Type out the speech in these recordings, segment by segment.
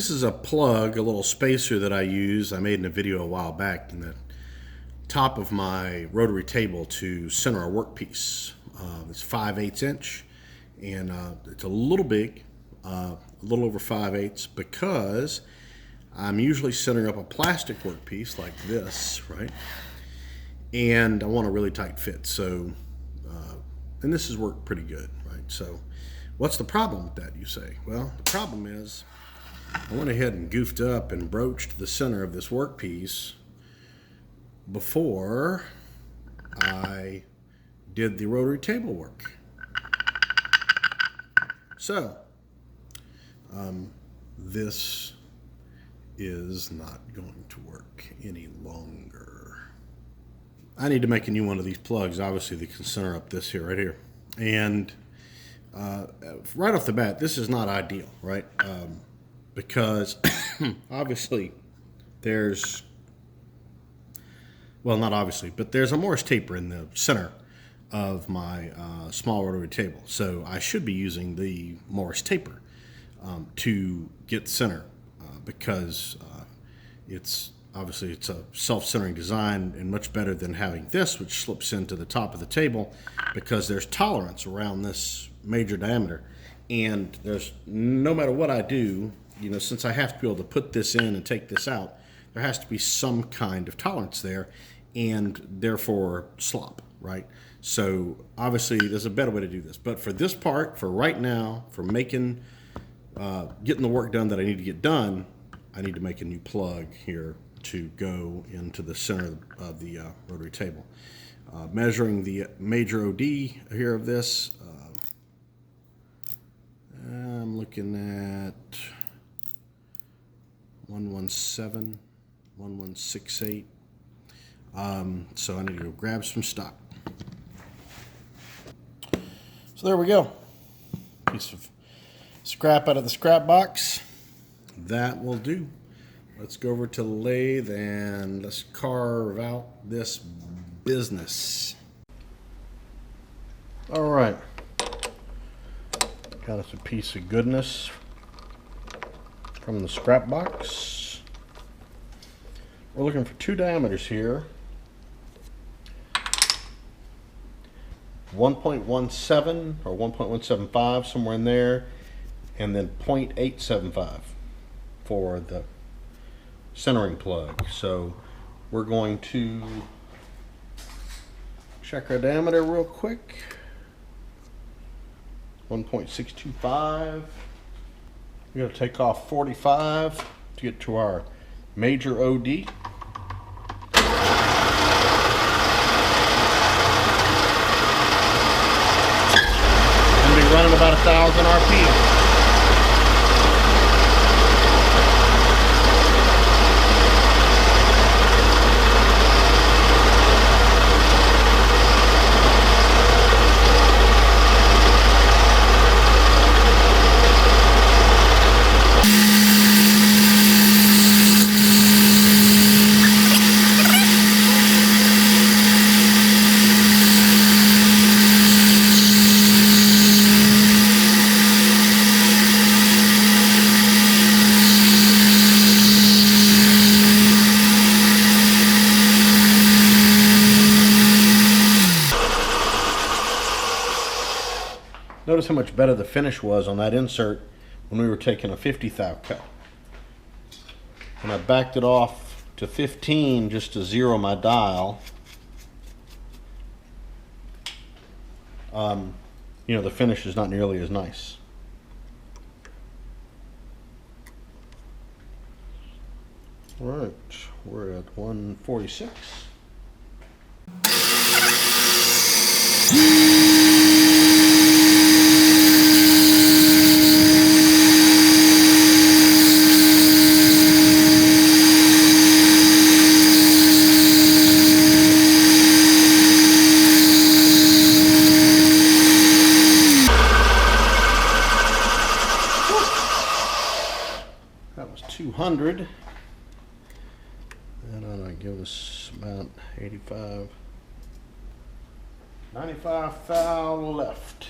This is a plug, a little spacer that I use. I made in a video a while back in the top of my rotary table to center a workpiece. It's 5/8 inch, and it's a little big, a little over 5/8, because I'm usually centering up a plastic workpiece like this, right? And I want a really tight fit. So, and this has worked pretty good, right? So, what's the problem with that, you say? Well, the problem is I went ahead and goofed up and broached the center of this workpiece before I did the rotary table work. So, this is not going to work any longer. I need to make a new one of these plugs, obviously, that can center up this here, right here. And right off the bat, this is not ideal, right? Because obviously there's, well, not obviously, but there's a Morse taper in the center of my small rotary table. So I should be using the Morse taper to get center, because it's obviously it's a self-centering design and much better than having this, which slips into the top of the table, because there's tolerance around this major diameter. And there's, no matter what I do, you know, since I have to be able to put this in and take this out, there has to be some kind of tolerance there, and therefore slop, right? So obviously there's a better way to do this. But for this part, for right now, for making, getting the work done that I need to get done, I need to make a new plug here to go into the center of the rotary table. Measuring the major OD here of this, I'm looking at 117, 1168. So I need to go grab some stock. So there we go. Piece of scrap out of the scrap box. That will do. Let's go over to the lathe and let's carve out this business. All right. Got us a piece of goodness from the scrap box. We're looking for two diameters here. 1.17 or 1.175, somewhere in there, and then 0.875 for the centering plug. So we're going to check our diameter real quick. 1.625. We're going to take off 45 to get to our major OD. Going to be running about 1,000 RPM. Notice how much better the finish was on that insert when we were taking a 50 thou cut. When I backed it off to 15 just to zero my dial, you know, the finish is not nearly as nice. All right, we're at 146. That was 200. That'll give us about 85, 95 thou left.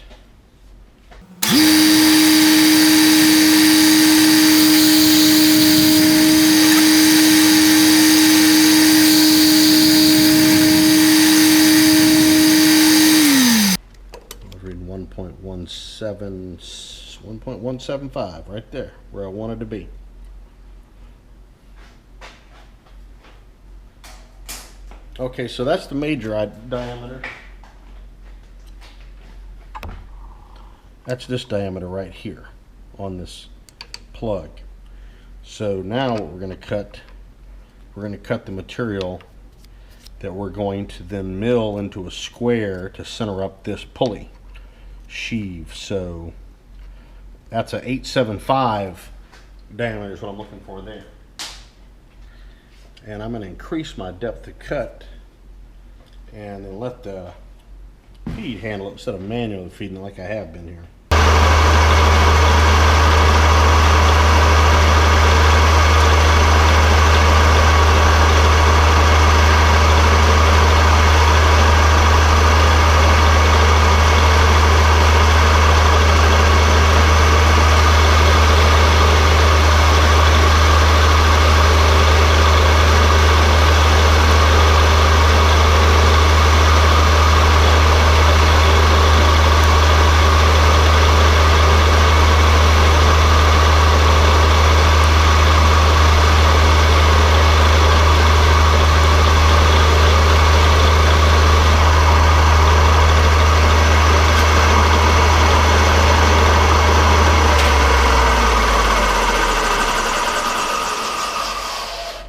1.175 right there, where I wanted to be. Okay, so that's the major diameter. That's this diameter right here on this plug. So now what we're going to cut the material that we're going to then mill into a square to center up this pulley sheave. So that's a 875 diameter is what I'm looking for there. And I'm going to increase my depth of cut and then let the feed handle it instead of manually feeding it like I have been here.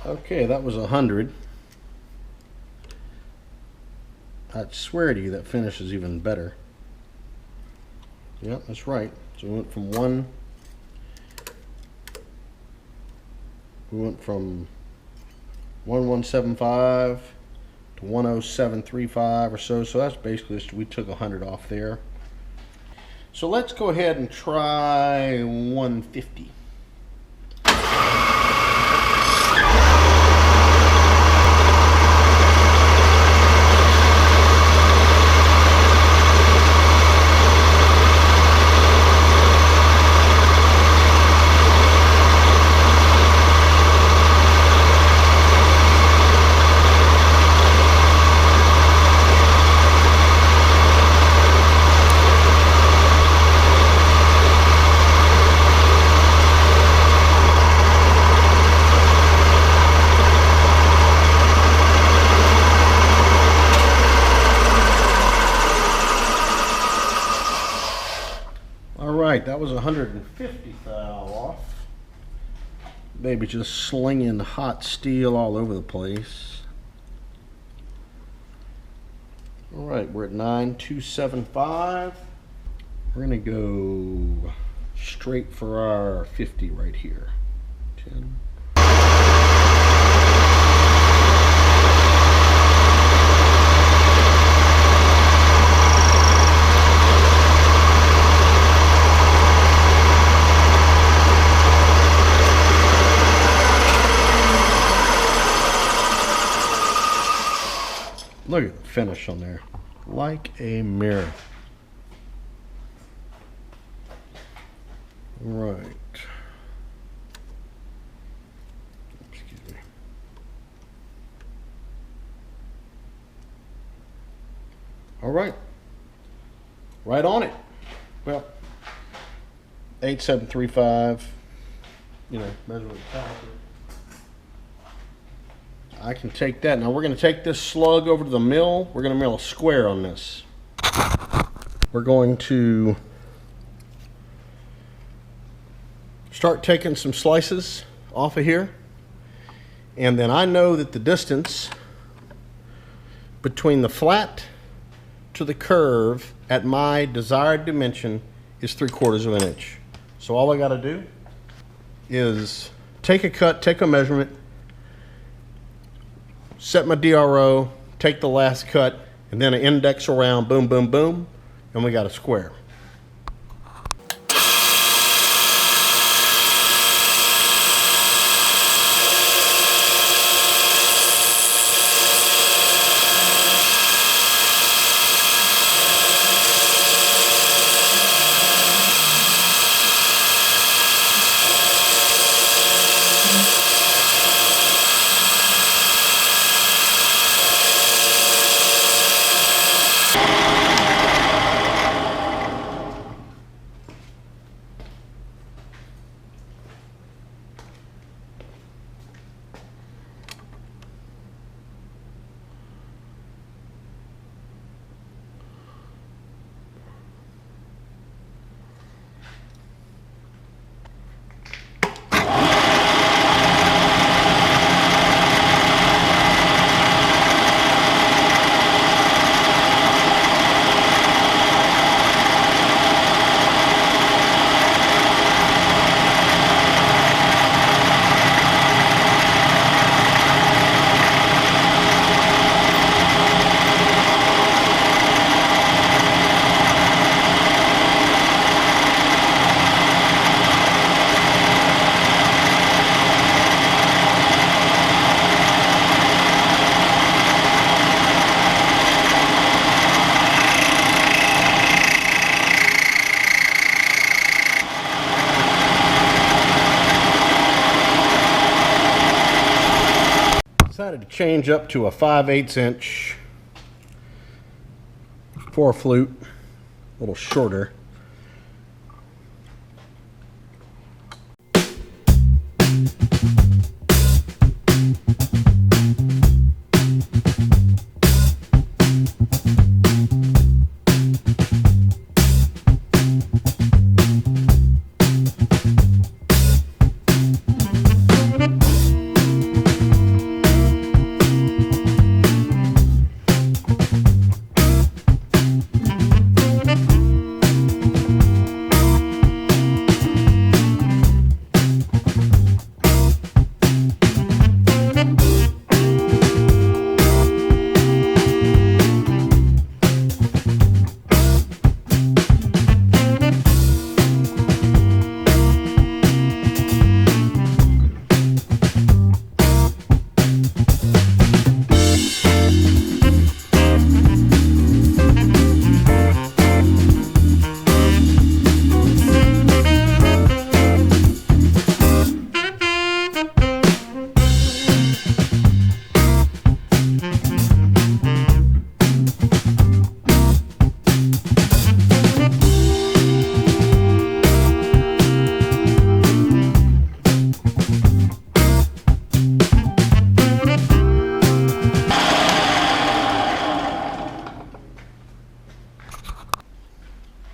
Okay, that was 100. I swear to you that finish is even better. Yep, that's right. So we went from 1175 to 10735 or so. So that's basically just, we took 100 off there. So let's go ahead and try 150. That was 150 thou off. Baby just slinging hot steel all over the place. All right, we're at 9275. We're gonna go straight for our 50 right here. 10. Look at the finish on there, like a mirror. Right. Excuse me. All right. Right on it. Well, 8735. You know, measure with the caliper. I can take that. Now we're going to take this slug over to the mill. We're going to mill a square on this. We're going to start taking some slices off of here. And then I know that the distance between the flat to the curve at my desired dimension is 3/4 of an inch. So all I got to do is take a cut, take a measurement, set my DRO, take the last cut, and then an index around, boom, boom, boom, and we got a square. change up to a 5/8 inch 4 flute, a little shorter.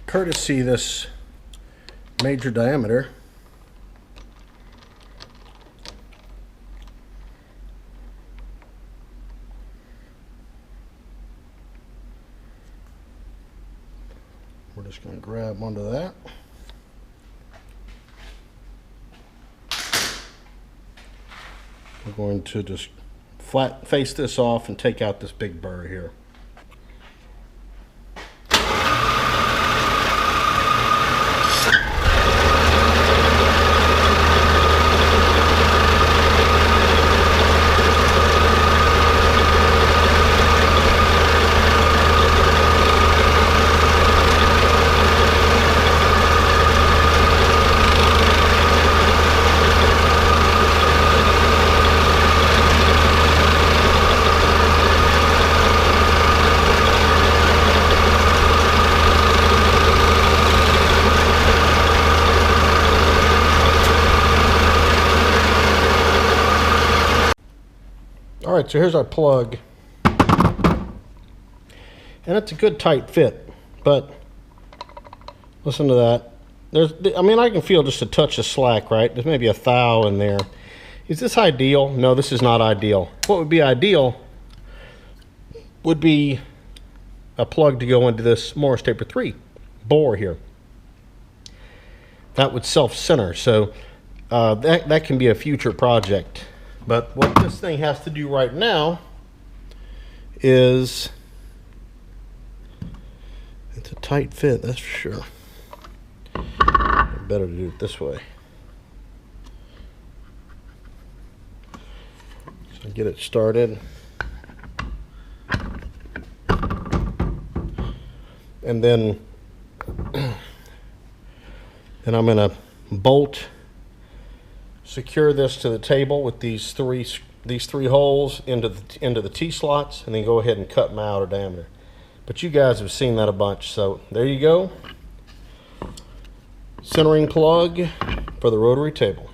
Courtesy this major diameter, we're just going to grab onto that. We're going to just flat face this off and take out this big burr here. All right, so here's our plug, and it's a good tight fit, but listen to that. I mean, I can feel just a touch of slack, right? There's maybe a thou in there. Is this ideal? No, this is not ideal. What would be ideal would be a plug to go into this Morse Taper 3 bore here. That would self-center, so that can be a future project. But what this thing has to do right now is, it's a tight fit, that's for sure. Better to do it this way. So get it started. And then I'm going to bolt secure this to the table with these three holes into the T-slots, and then go ahead and cut them out a diameter. But you guys have seen that a bunch, so there you go. Centering plug for the rotary table.